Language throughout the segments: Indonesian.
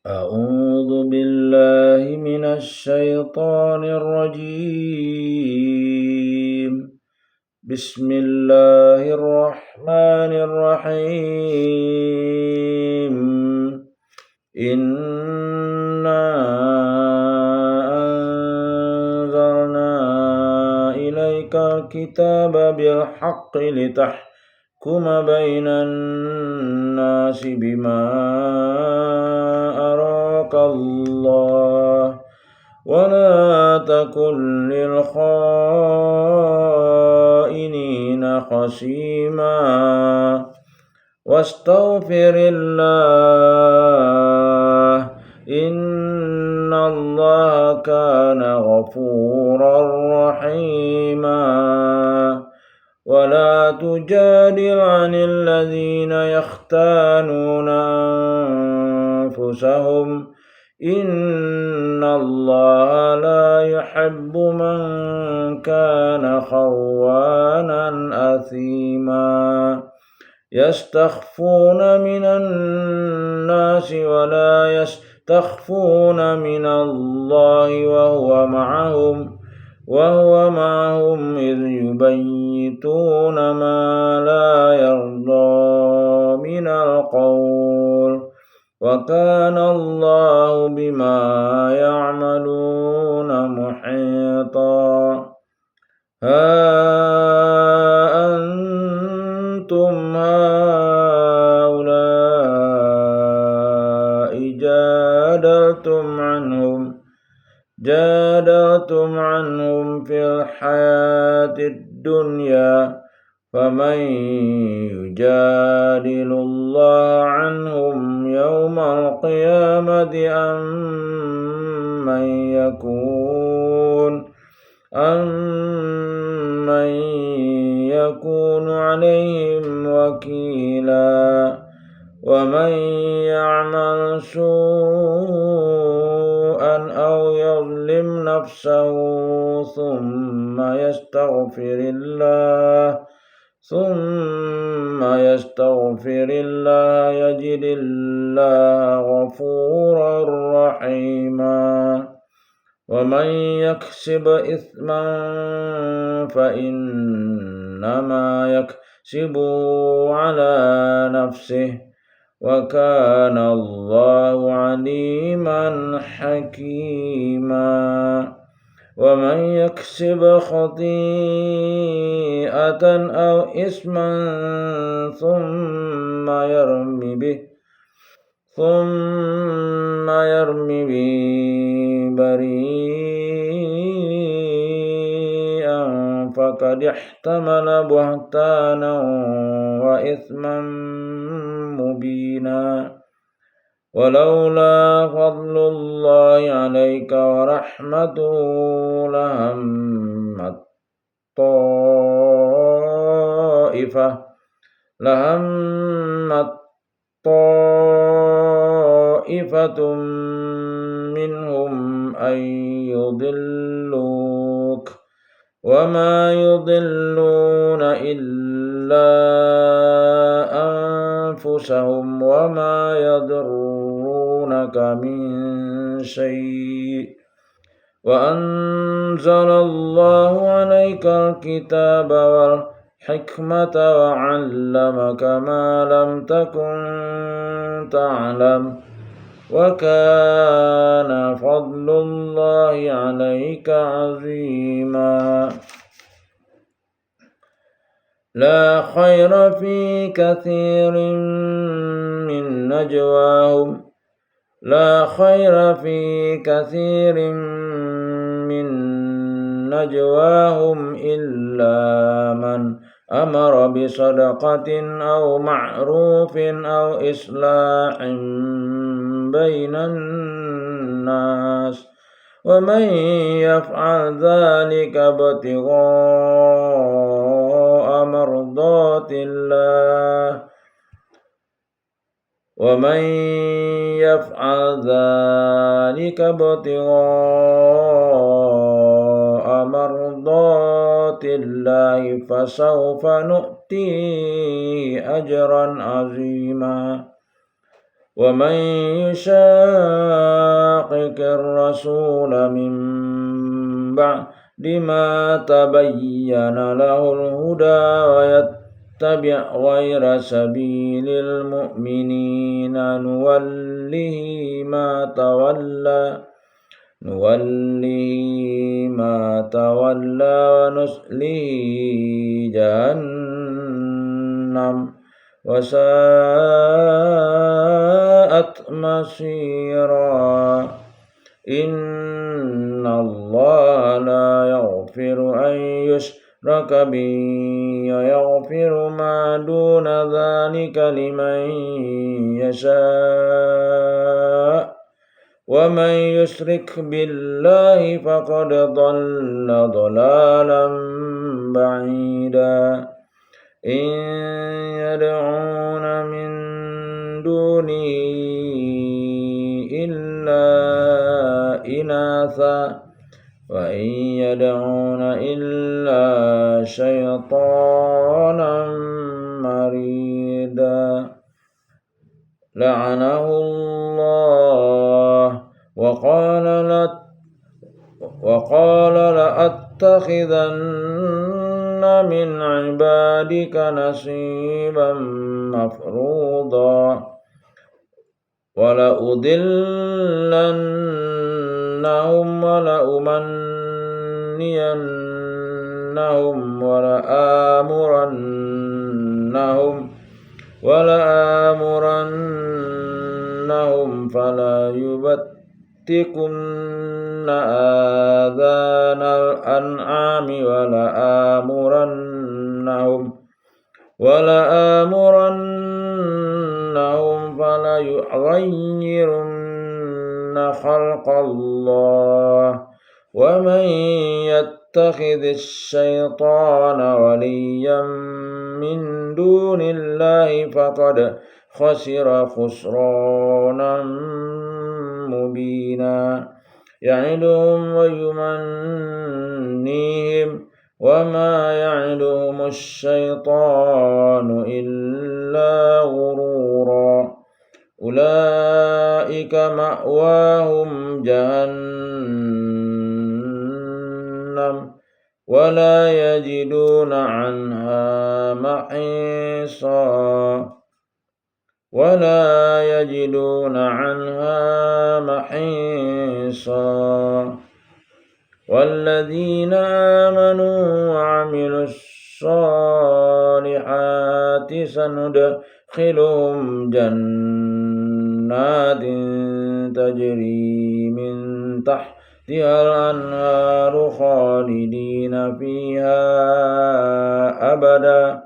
أعوذ بالله من الشيطان الرجيم. بسم الله الرحمن الرحيم. إنا أنزلنا إليك الكتاب بالحق لتحكم بين الناس بما أراك الله ولا تكن للخائنين خصيما واستغفر الله إن الله كان غفورا رحيما. ولا تجادل عن الذين يختانون أنفسهم إن الله لا يحب من كان خوانا أثيما. يستخفون من الناس ولا يستخفون من الله وهو معهم إذ يبيتون ما لا يرضى من القول وكان الله بما يعملون محيطا. ها أنتم هؤلاء جادلتم عنهم في الحياة الدنيا فمن يجادل الله عنهم يوم القيامة أم من يكون عليهم وكيلا. ومن يعمل سوءا أو يظلم نفسه ثم يستغفر الله يجد الله غفورا رحيما. ومن يكسب إثما فإنما يكسبه على نفسه وكان الله عليما حكيما. ومن يكسب خطيئة أو إثما ثم يرم به بريئا فقد احتمل بهتانا وإثما مبينا. ولولا فضل الله عليك ورحمته لهمت طائفة منهم أن يضلوك وما يضلون إلا أنفسهم وما يضرونك من شيء. وأنزل الله عليك الكتاب والحكمة وعلمك ما لم تكن تعلم وكان فضل الله عليك عظيما. لا خير في كثير من نجواهم إلا من أمر بصدقة أو معروف أو إصلاح بين الناس ومن يفعل ذلك ابتغاء مرضات الله فسوف نؤتيه أجرا عظيما. ومن يشاقق الرسول من بعد ما تبين له الهدى ويتبع غير سبيل المؤمنين نوله ما تولى ونصله جهنم وساءت مصيرا إن الله لا يغفر أن يشرك به ويغفر ما دون ذلك لمن يشاء ومن يشرك بالله فقد ضل ضلالا بعيدا إن يدعون من دونه إلا إناثا وإن يدعون إلا شيطانا مريدا لعنه الله وقال لأتخذن من عبادك نصيبا مفروضا ولأضلنهم ولأمنينهم ولآمرنهم فلا يبتكن آذان الأنعام ولآمرنهم فلا يغيرن خلق الله ومن يتخذ الشيطان وليا من دون الله فقد خسر خسرانا مبينا يعدهم ويمنيهم وما يعدهم الشيطان إلا غرورا أولئك مأواهم جهنم ولا يجدون عنها محيصا والذين آمنوا وعملوا الصالحات سندخلهم جنات تجري من تحتها الأنهار خالدين فيها أبدا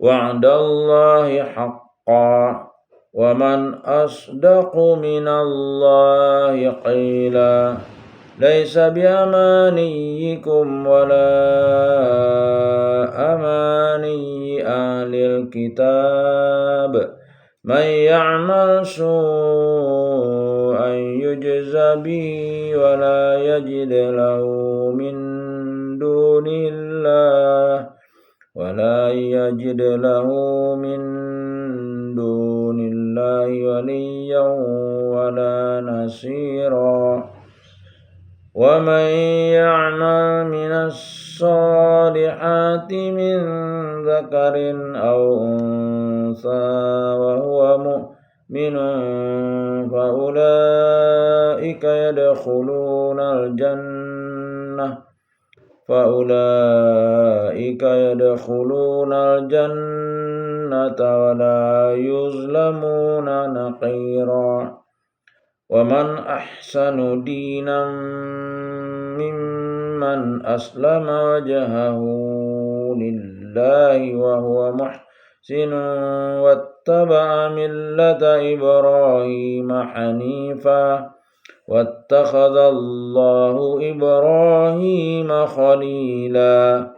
وعد الله حقا ومن أصدق من الله قيلا ليس بأمانيكم ولا أماني أهل الكتاب من يعمل سوءا يجز به ولا يجد له من دون الله وليا ولا نصيرا ومن يعمل من الصالحات من ذكر أو أنثى وهو مؤمن فأولئك يدخلون الجنة ولا يظلمون نقيرا ومن أحسن دينا ممن أسلم وجهه لله وهو محسن واتبع ملة إبراهيم حنيفا واتخذ الله إبراهيم خليلا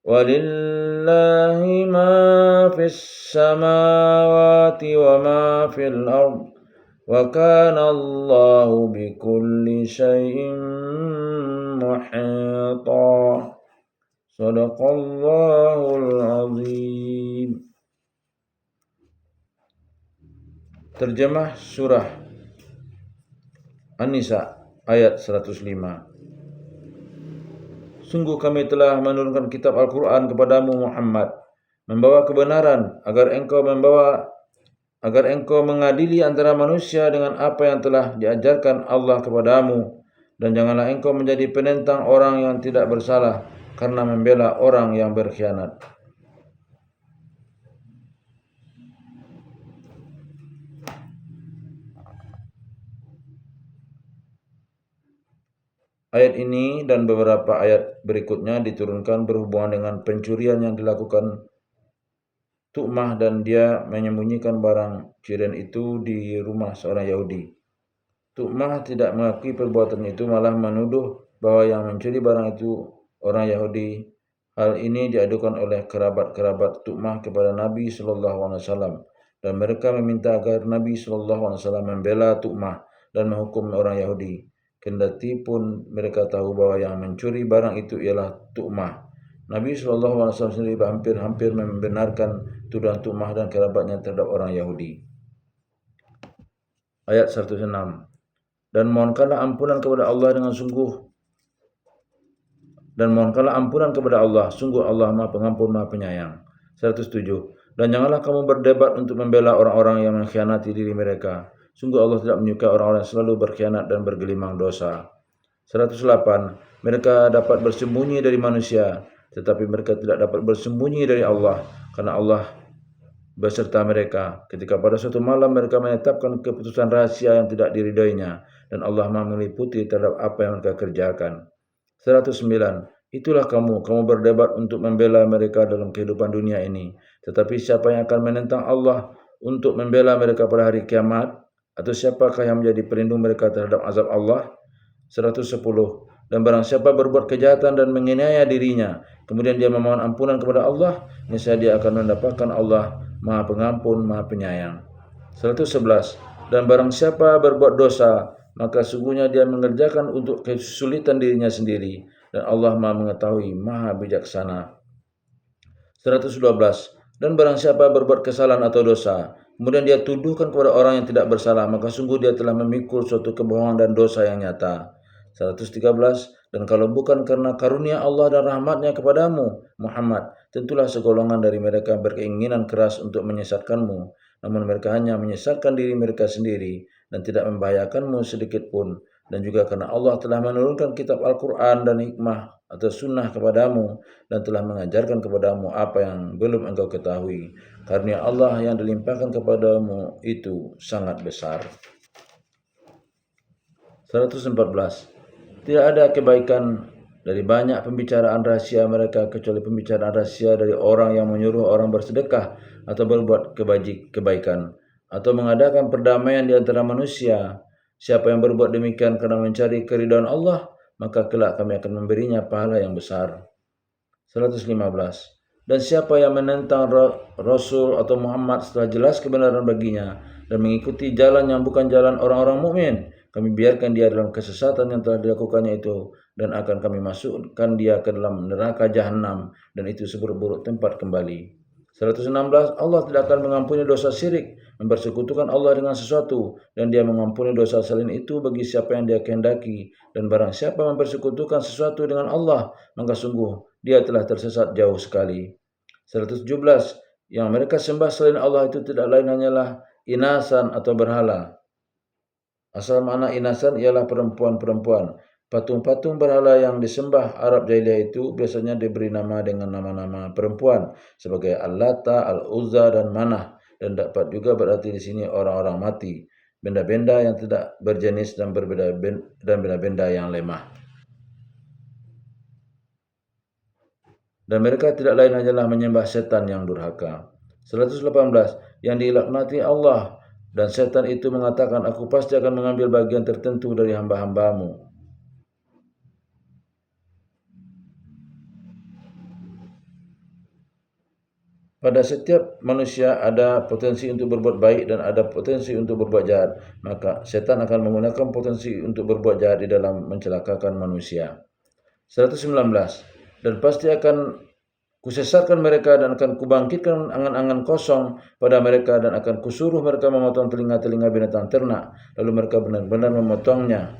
ولله ما في السماوات وما في الأرض وكان الله بكل شيء محيطا صدق الله العظيم. Terjemah surah An-Nisa ayat 105. Sungguh kami telah menurunkan kitab Al-Quran kepadamu Muhammad, membawa kebenaran agar engkau mengadili antara manusia dengan apa yang telah diajarkan Allah kepadamu, dan janganlah engkau menjadi penentang orang yang tidak bersalah karena membela orang yang berkhianat. Ayat ini dan beberapa ayat berikutnya diturunkan berhubungan dengan pencurian yang dilakukan Tu'mah dan dia menyembunyikan barang curian itu di rumah seorang Yahudi. Tu'mah tidak mengakui perbuatan itu, malah menuduh bahwa yang mencuri barang itu orang Yahudi. Hal ini diadukan oleh kerabat-kerabat Tu'mah kepada Nabi SAW dan mereka meminta agar Nabi SAW membela Tu'mah dan menghukum orang Yahudi. Kendati pun mereka tahu bahwa yang mencuri barang itu ialah Tu'mah. Nabi SAW sendiri hampir membenarkan tuduhan Tu'mah dan kerabatnya terhadap orang Yahudi. Ayat 106. Dan mohonkanlah ampunan kepada Allah dengan sungguh. Dan mohonkanlah ampunan kepada Allah, sungguh Allah Maha Pengampun, Maha Penyayang. 107. Dan janganlah kamu berdebat untuk membela orang-orang yang mengkhianati diri mereka. Sungguh Allah tidak menyukai orang-orang yang selalu berkhianat dan bergelimang dosa. 108. Mereka dapat bersembunyi dari manusia, tetapi mereka tidak dapat bersembunyi dari Allah, karena Allah beserta mereka ketika pada suatu malam mereka menetapkan keputusan rahasia yang tidak diridhoinya, dan Allah Maha meliputi terhadap apa yang mereka kerjakan. 109. Itulah kamu berdebat untuk membela mereka dalam kehidupan dunia ini, tetapi siapa yang akan menentang Allah untuk membela mereka pada hari kiamat? Atau siapakah yang menjadi pelindung mereka terhadap azab Allah? 110. Dan barang siapa berbuat kejahatan dan menganiaya dirinya, kemudian dia memohon ampunan kepada Allah, niscaya dia akan mendapatkan Allah Maha Pengampun, Maha Penyayang. 111. Dan barang siapa berbuat dosa, maka sungguhnya dia mengerjakan untuk kesulitan dirinya sendiri, dan Allah Maha mengetahui, Maha bijaksana. 112. Dan barang siapa berbuat kesalahan atau dosa, kemudian dia tuduhkan kepada orang yang tidak bersalah, maka sungguh dia telah memikul suatu kebohongan dan dosa yang nyata. 113. Dan kalau bukan karena karunia Allah dan rahmatnya kepadamu, Muhammad, tentulah segolongan dari mereka berkeinginan keras untuk menyesatkanmu, namun mereka hanya menyesatkan diri mereka sendiri dan tidak membahayakanmu sedikit pun. Dan juga karena Allah telah menurunkan kitab Al-Quran dan hikmah atau sunnah kepadamu dan telah mengajarkan kepadamu apa yang belum engkau ketahui. Karunia Allah yang dilimpahkan kepadamu itu sangat besar. 114. Tidak ada kebaikan dari banyak pembicaraan rahasia mereka kecuali pembicaraan rahasia dari orang yang menyuruh orang bersedekah atau berbuat kebaikan atau mengadakan perdamaian di antara manusia. Siapa yang berbuat demikian karena mencari keridhaan Allah, maka kelak kami akan memberinya pahala yang besar. 115. Dan siapa yang menentang Rasul atau Muhammad setelah jelas kebenaran baginya dan mengikuti jalan yang bukan jalan orang-orang mukmin, kami biarkan dia dalam kesesatan yang telah dilakukannya itu, dan akan kami masukkan dia ke dalam neraka jahanam, dan itu seburuk-buruk tempat kembali. 116. Allah tidak akan mengampuni dosa syirik, mempersekutukan Allah dengan sesuatu, dan dia mengampuni dosa selain itu bagi siapa yang dia kehendaki. Dan barang siapa mempersekutukan sesuatu dengan Allah, maka sungguh dia telah tersesat jauh sekali. 117. Yang mereka sembah selain Allah itu tidak lain hanyalah inasan atau berhala. Asal makna inasan ialah perempuan-perempuan. Patung-patung berhala yang disembah Arab Jahiliyah itu biasanya diberi nama dengan nama-nama perempuan sebagai Al-Lata, Al-Uzza, dan Manah, dan dapat juga berarti di sini orang-orang mati, benda-benda yang tidak berjenis dan benda-benda yang lemah. Dan mereka tidak lain hanyalah menyembah setan yang durhaka. 118. Yang dilaknati Allah, dan setan itu mengatakan, aku pasti akan mengambil bagian tertentu dari hamba-hambamu. Pada setiap manusia ada potensi untuk berbuat baik dan ada potensi untuk berbuat jahat. Maka setan akan menggunakan potensi untuk berbuat jahat di dalam mencelakakan manusia. 119. Dan pasti akan Kusesatkan mereka dan akan kubangkitkan angan-angan kosong pada mereka dan akan kusuruh mereka memotong telinga-telinga binatang ternak, lalu mereka benar-benar memotongnya.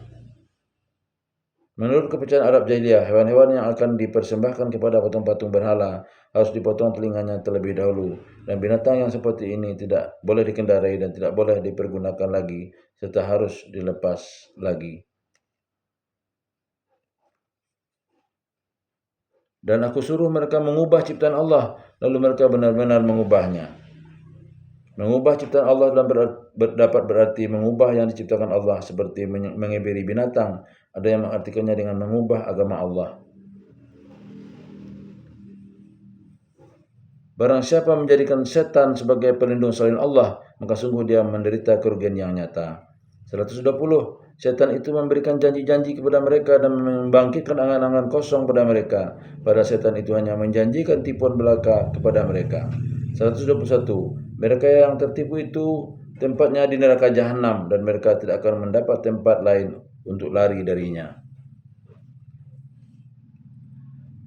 Menurut kepercayaan Arab jahiliyah, hewan-hewan yang akan dipersembahkan kepada patung-patung berhala harus dipotong telinganya terlebih dahulu, dan binatang yang seperti ini tidak boleh dikendarai dan tidak boleh dipergunakan lagi, serta harus dilepas lagi. Dan aku suruh mereka mengubah ciptaan Allah, lalu mereka benar-benar mengubahnya. Mengubah ciptaan Allah dapat berarti mengubah yang diciptakan Allah, seperti mengebiri binatang. Ada yang mengartikannya dengan mengubah agama Allah. Barang siapa menjadikan setan sebagai pelindung selain Allah, maka sungguh dia menderita kerugian yang nyata. 120. Setan itu memberikan janji-janji kepada mereka dan membangkitkan angan-angan kosong pada mereka. Pada setan itu hanya menjanjikan tipuan belaka kepada mereka. 121. Mereka yang tertipu itu tempatnya di neraka jahanam dan mereka tidak akan mendapat tempat lain untuk lari darinya.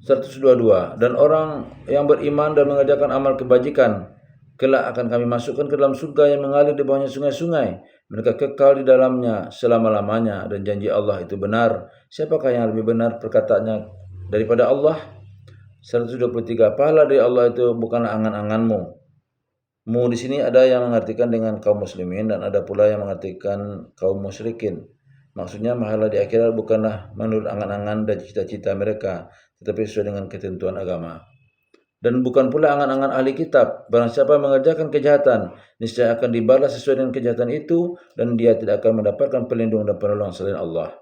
122. Dan orang yang beriman dan mengerjakan amal kebajikan, kelak akan kami masukkan ke dalam surga yang mengalir di bawahnya sungai-sungai. Mereka kekal di dalamnya selama-lamanya dan janji Allah itu benar. Siapakah yang lebih benar perkataannya daripada Allah? 123. Pahala dari Allah itu bukanlah angan-anganmu. Mu di sini ada yang mengartikan dengan kaum muslimin dan ada pula yang mengartikan kaum musyrikin. Maksudnya pahala di akhirat bukanlah menurut angan-angan dan cita-cita mereka, tetapi sesuai dengan ketentuan agama. Dan bukan pula angan-angan ahli kitab. Barang siapa mengerjakan kejahatan, niscaya akan dibalas sesuai dengan kejahatan itu, dan dia tidak akan mendapatkan pelindung dan penolong selain Allah.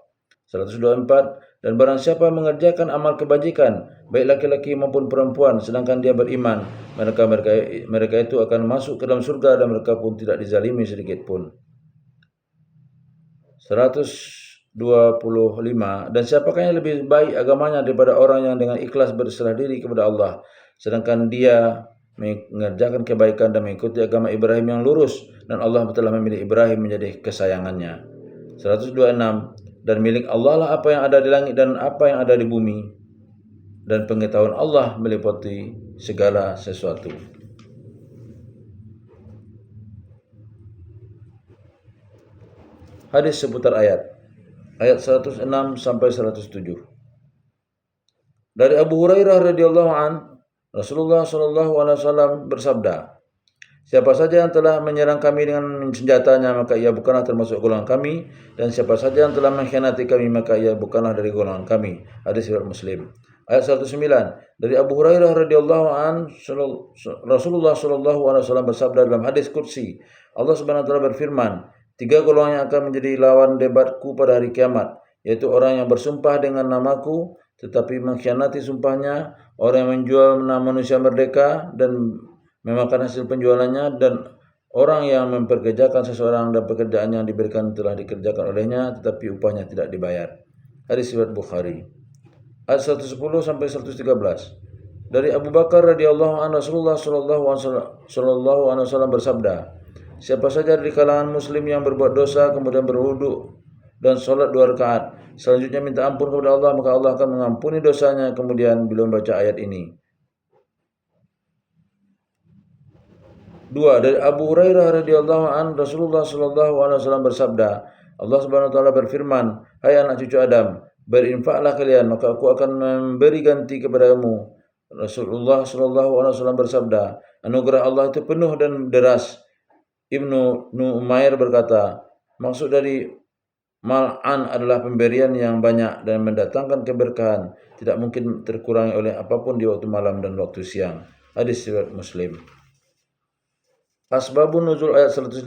124. Dan barang siapa mengerjakan amal kebajikan, baik laki-laki maupun perempuan, sedangkan dia beriman, mereka itu akan masuk ke dalam surga dan mereka pun tidak dizalimi sedikit pun. 125. Dan siapakah yang lebih baik agamanya daripada orang yang dengan ikhlas berserah diri kepada Allah, sedangkan dia mengerjakan kebaikan dan mengikuti agama Ibrahim yang lurus, dan Allah telah memilih Ibrahim menjadi kesayangannya. 126. Dan milik Allah lah apa yang ada di langit dan apa yang ada di bumi, dan pengetahuan Allah meliputi segala sesuatu. Hadis seputar ayat 106 sampai 107. Dari Abu Hurairah radhiyallahu an, Rasulullah sallallahu alaihi wasallam bersabda, siapa saja yang telah menyerang kami dengan senjatanya, maka ia bukanlah termasuk golongan kami, dan siapa saja yang telah mengkhianati kami, maka ia bukanlah dari golongan kami. Hadis riwayat Muslim. Ayat 109. Dari Abu Hurairah radhiyallahu an, Rasulullah sallallahu alaihi wasallam bersabda dalam hadis qudsi, Allah Subhanahu wa taala berfirman, 3 golongan yang akan menjadi lawan debatku pada hari kiamat, yaitu orang yang bersumpah dengan namaku tetapi mengkhianati sumpahnya, orang yang menjual manusia merdeka dan memakan hasil penjualannya, dan orang yang memperkerjakan seseorang dan pekerjaan yang diberikan telah dikerjakan olehnya tetapi upahnya tidak dibayar. Hadis riwayat Bukhari. Ayat 110 sampai 113. Dari Abu Bakar radhiyallahu anhu, Rasulullah sallallahu alaihi wasallam bersabda, siapa saja dari kalangan muslim yang berbuat dosa kemudian berwudu dan sholat 2 rakaat, selanjutnya minta ampun kepada Allah, maka Allah akan mengampuni dosanya. Kemudian beliau membaca ayat ini. 2. Dari Abu Hurairah radhiyallahu an, Rasulullah sallallahu alaihi wasallam bersabda, Allah Subhanahu wa taala berfirman, hai anak cucu Adam, berinfaklah kalian, maka aku akan memberi ganti kepadamu. Rasulullah sallallahu alaihi wasallam bersabda, anugerah Allah itu penuh dan deras. Ibnu Numair berkata, maksud dari mal'an adalah pemberian yang banyak dan mendatangkan keberkahan, tidak mungkin terkurangi oleh apapun di waktu malam dan waktu siang. Hadis riwayat Muslim. Asbabun nuzul ayat 115.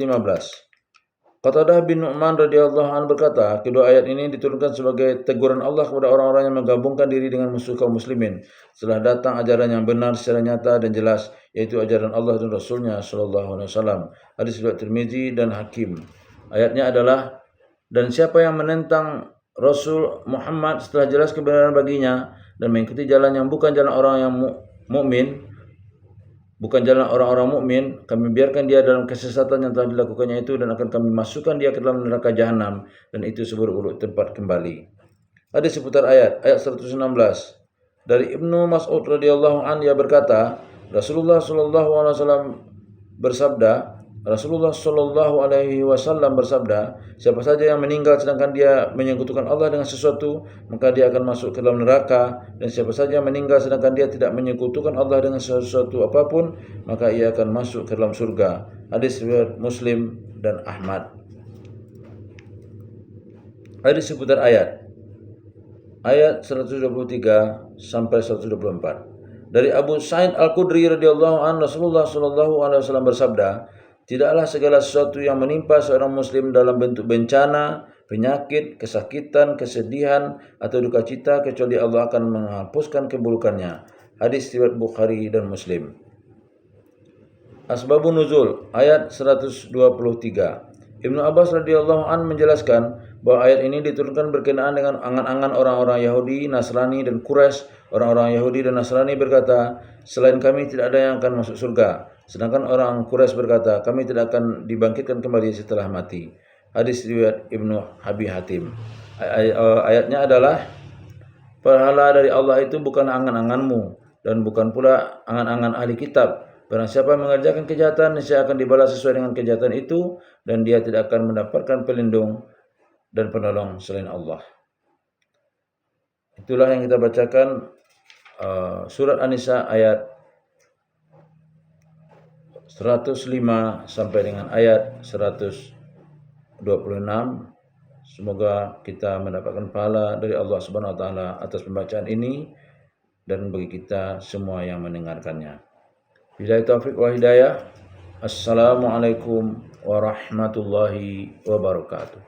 Qatadah bin Nu'man radhiyallahu anhu berkata, kedua ayat ini diturunkan sebagai teguran Allah kepada orang-orang yang menggabungkan diri dengan musuh kaum muslimin setelah datang ajaran yang benar secara nyata dan jelas, yaitu ajaran Allah dan Rasulnya sallallahu alaihi wasallam. Hadis riwayat Tirmizi dan Hakim. Ayatnya adalah, dan siapa yang menentang Rasul Muhammad setelah jelas kebenaran baginya dan mengikuti jalan yang bukan jalan orang yang mukmin, bukan jalan orang-orang mukmin, kami biarkan dia dalam kesesatan yang telah dilakukannya itu, dan akan kami masukkan dia ke dalam neraka jahanam, dan itu seburuk-buruk tempat kembali. Hadis seputar ayat 116. Dari Ibnu Mas'ud radhiyallahu an ia berkata, Rasulullah sallallahu alaihi wasallam bersabda, siapa saja yang meninggal sedangkan dia menyekutukan Allah dengan sesuatu, maka dia akan masuk ke dalam neraka, dan siapa saja yang meninggal sedangkan dia tidak menyekutukan Allah dengan sesuatu apapun, maka ia akan masuk ke dalam surga. Hadis riwayat Muslim dan Ahmad. Hadis seputar ayat 123 sampai 124. Dari Abu Sa'id Al-Khudri radhiyallahu anhu, Rasulullah sallallahu alaihi wasallam bersabda, tidaklah segala sesuatu yang menimpa seorang muslim dalam bentuk bencana, penyakit, kesakitan, kesedihan, atau duka cita kecuali Allah akan menghapuskan keburukannya. Hadis riwayat Bukhari dan Muslim. Asbabun Nuzul ayat 123. Ibnu Abbas radhiyallahu an menjelaskan bahwa ayat ini diturunkan berkenaan dengan angan-angan orang-orang Yahudi, Nasrani, dan Quraisy. Orang-orang Yahudi dan Nasrani berkata, selain kami tidak ada yang akan masuk surga. Sedangkan orang Quraisy berkata, kami tidak akan dibangkitkan kembali setelah mati. Hadis riwayat Ibnu Abi Hatim. Ayatnya adalah, pahala dari Allah itu bukan angan-anganmu dan bukan pula angan-angan ahli kitab. Barang siapa mengerjakan kejahatan, niscaya akan dibalas sesuai dengan kejahatan itu, dan dia tidak akan mendapatkan pelindung dan penolong selain Allah. Itulah yang kita bacakan surat An-Nisa ayat 105 sampai dengan ayat 126. Semoga kita mendapatkan pahala dari Allah Subhanahu wa taala atas pembacaan ini dan bagi kita semua yang mendengarkannya. Billahi taufiq wal hidayah. Assalamualaikum warahmatullahi wabarakatuh.